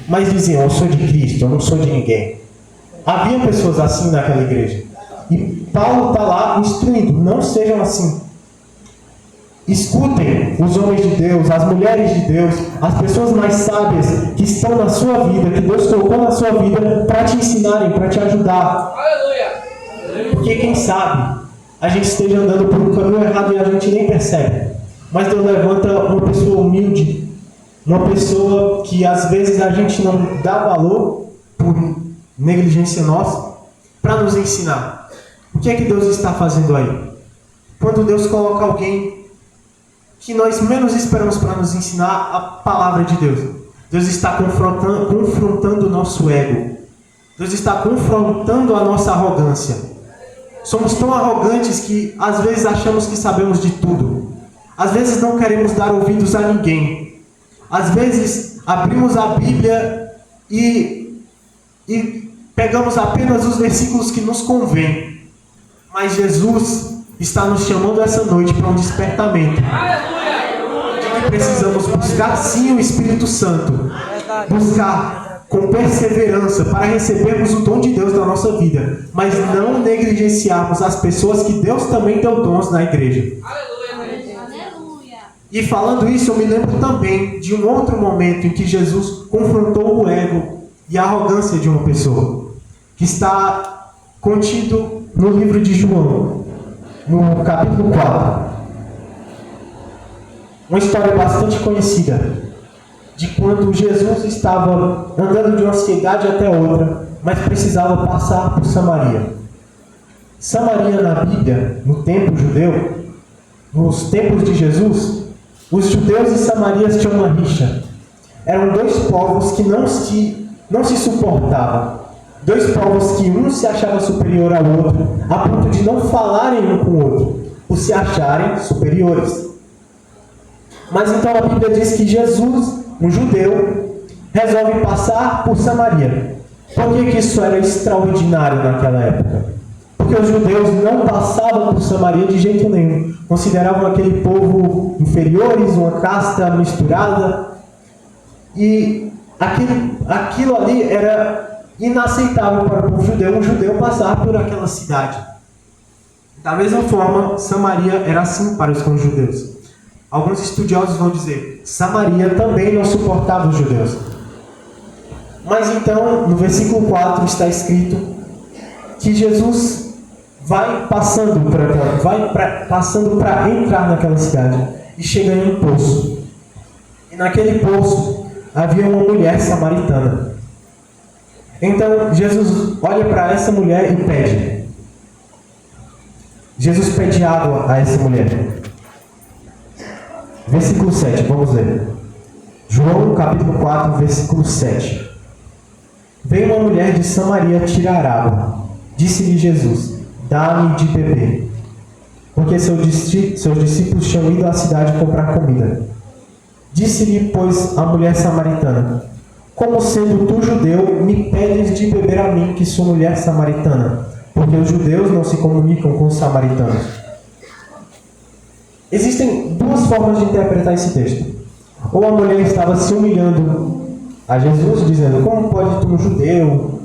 mas diziam: eu sou de Cristo, eu não sou de ninguém. Havia pessoas assim naquela igreja. E Paulo está lá instruindo: não sejam assim. Escutem os homens de Deus, as mulheres de Deus, as pessoas mais sábias que estão na sua vida, que Deus colocou na sua vida para te ensinarem, para te ajudar. Aleluia! Porque quem sabe a gente esteja andando por um caminho errado e a gente nem percebe. Mas Deus levanta uma pessoa humilde, uma pessoa que às vezes a gente não dá valor por negligência nossa, para nos ensinar. O que é que Deus está fazendo aí? Quando Deus coloca alguém que nós menos esperamos para nos ensinar a palavra de Deus, Deus está confrontando o nosso ego. Deus está confrontando a nossa arrogância. Somos tão arrogantes que às vezes achamos que sabemos de tudo. Às vezes não queremos dar ouvidos a ninguém. Às vezes abrimos a Bíblia e pegamos apenas os versículos que nos convêm. Mas Jesus está nos chamando essa noite para um despertamento. De que precisamos buscar sim o Espírito Santo. Buscar com perseverança para recebermos o dom de Deus na nossa vida. Mas não negligenciarmos as pessoas que Deus também deu dons na igreja. E falando isso, eu me lembro também de um outro momento em que Jesus confrontou o ego e a arrogância de uma pessoa, que está contido no livro de João, no capítulo 4. Uma história bastante conhecida, de quando Jesus estava andando de uma cidade até outra, mas precisava passar por Samaria. Samaria na Bíblia, no tempo judeu, nos tempos de Jesus, os judeus e Samaria tinham uma rixa. Eram dois povos que não se suportavam. Dois povos que um se achava superior ao outro, a ponto de não falarem um com o outro, por se acharem superiores. Mas então a Bíblia diz que Jesus, um judeu, resolve passar por Samaria. Por que isso era extraordinário naquela época? Porque os judeus não passavam por Samaria de jeito nenhum. Consideravam aquele povo inferiores, uma casta misturada. E aquilo ali era inaceitável para o povo judeu, um judeu passar por aquela cidade. Da mesma forma, Samaria era assim para os judeus. Alguns estudiosos vão dizer: Samaria também não suportava os judeus. Mas então, no versículo 4 está escrito que Jesus vai passando para entrar naquela cidade e chega em um poço. E naquele poço havia uma mulher samaritana. Então Jesus olha para essa mulher e pede. Jesus pede água a essa mulher. Versículo 7, vamos ler. João capítulo 4, versículo 7. Veio uma mulher de Samaria tirar água. Disse-lhe Jesus: dá-me de beber. Porque seus discípulos tinham ido à cidade comprar comida. Disse-lhe, pois, a mulher samaritana: como sendo tu judeu, me pedes de beber a mim, que sou mulher samaritana? Porque os judeus não se comunicam com os samaritanos. Existem duas formas de interpretar esse texto. Ou a mulher estava se humilhando a Jesus, dizendo: como pode tu, um judeu,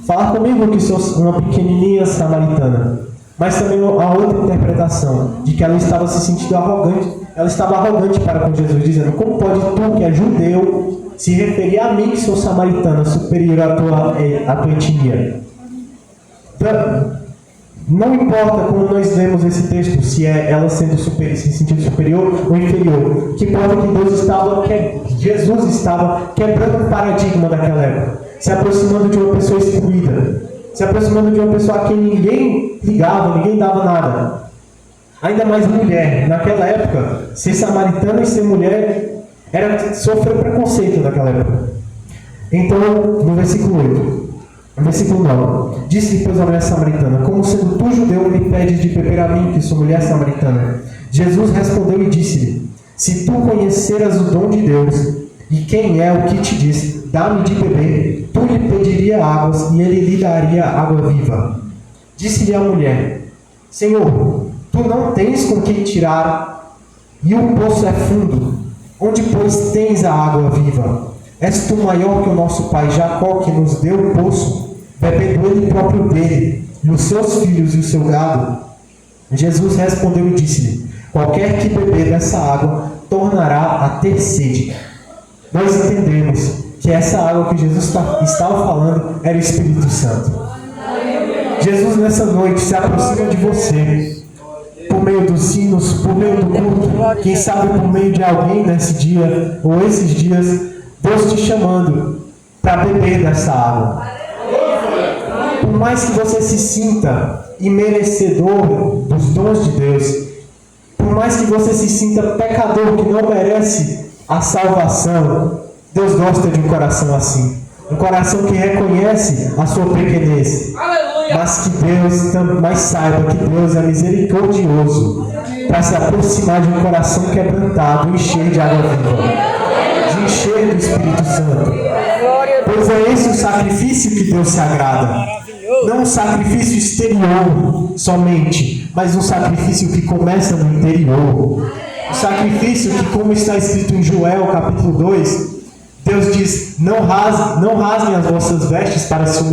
falar comigo que sou uma pequenininha samaritana? Mas também a outra interpretação, de que ela estava se sentindo arrogante. Ela estava arrogante para com Jesus, dizendo: como pode tu, que é judeu, se referir a mim, que sou samaritana, superior à tua etnia? Então, não importa como nós lemos esse texto, se é ela se sentindo superior ou inferior. O que importa é que Jesus estava quebrando o paradigma daquela época, se aproximando de uma pessoa excluída, se aproximando de uma pessoa a quem ninguém ligava, ninguém dava nada. Ainda mais mulher. Naquela época, ser samaritana e ser mulher era sofrer preconceito naquela época. Então, no versículo 8, versículo 9: disse-lhe, pois, a mulher samaritana: como sendo tu judeu, me pedes de beber a mim, que sou mulher samaritana? Jesus respondeu e disse-lhe: se tu conheceras o dom de Deus, e quem é o que te diz, dá-me de beber, tu lhe pediria águas, e ele lhe daria água viva. Disse-lhe a mulher: Senhor, tu não tens com que tirar, e o poço é fundo. Onde, pois, tens a água viva? És tu maior que o nosso pai Jacó, que nos deu o poço, bebendo ele próprio dele, e os seus filhos e o seu gado? Jesus respondeu e disse-lhe: qualquer que beber dessa água tornará a ter sede. Nós entendemos que essa água que Jesus estava falando era o Espírito Santo. Jesus nessa noite se aproxima de você, por meio dos sinos, por meio do culto, quem sabe por meio de alguém nesse dia, ou esses dias, Deus te chamando para beber dessa água. Por mais que você se sinta imerecedor dos dons de Deus, por mais que você se sinta pecador que não merece a salvação, Deus gosta de um coração assim. Um coração que reconhece a sua pequenez. Mas que Deus, saiba que Deus é misericordioso para se aproximar de um coração quebrantado, encher de água viva, de encher do Espírito Santo. Pois é esse o sacrifício que Deus se agrada. Não um sacrifício exterior somente, mas um sacrifício que começa no interior. Um sacrifício que, como está escrito em Joel capítulo 2, Deus diz: não rasguem as vossas vestes para se